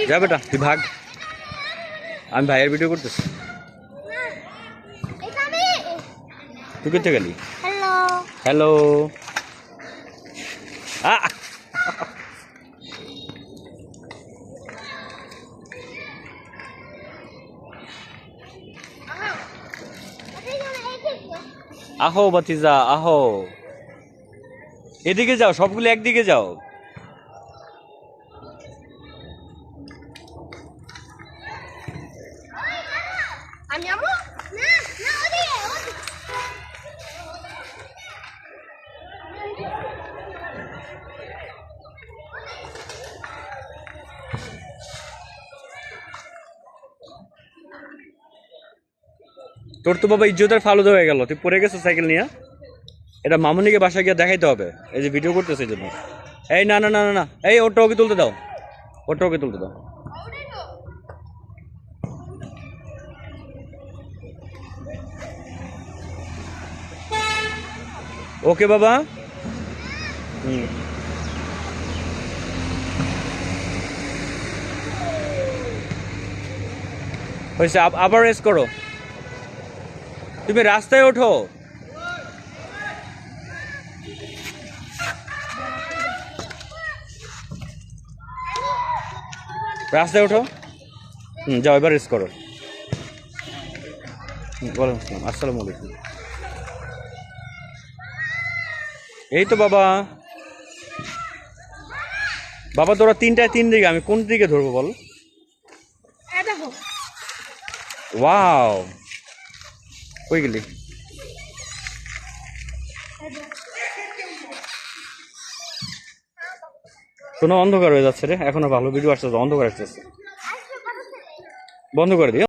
যা বেটা তুই ভাগ, আমি ভাইয়ের ভিডিও করতেছি। তুই কোথায় গেলি? Hello hello. আহো বাতিজা আহো, এদিকে যাও, সবগুলো একদিকে যাও। আমি আমু না না ওদিকে তোর তো বাবা ইজ্জতের ফালুদা হয়ে গেল, তুই পড়ে গেছো সাইকেল নিয়ে। এটা মামুনিকে বাসায় গিয়ে দেখাইতে হবে, এই যে ভিডিও করতেছে এই জন্য। এই না না না না না, এই ওটা ওকে তুলতে দাও, ওটা ওকে তুলতে দাও। ওকে বাবা। হুম, হয়েছে, আবার রেস করো। তুমি রাস্তায় ওঠো। রাস্তায় ওঠো। যাও এবার রেস করো। ওয়ালাইকুম আসসালাম, আসসালামু আলাইকুম। এই তো বাবা, বাবা তোরা তিনটায় তিন দিকে, আমি কোন দিকে ধরবো বল? ওয়াও, কই গেলি? কোনো অন্ধকার হয়ে যাচ্ছে রে, এখনো ভালো ভিডিও আসছে, অন্ধকার আসতেছে। বন্ধ করে দিও।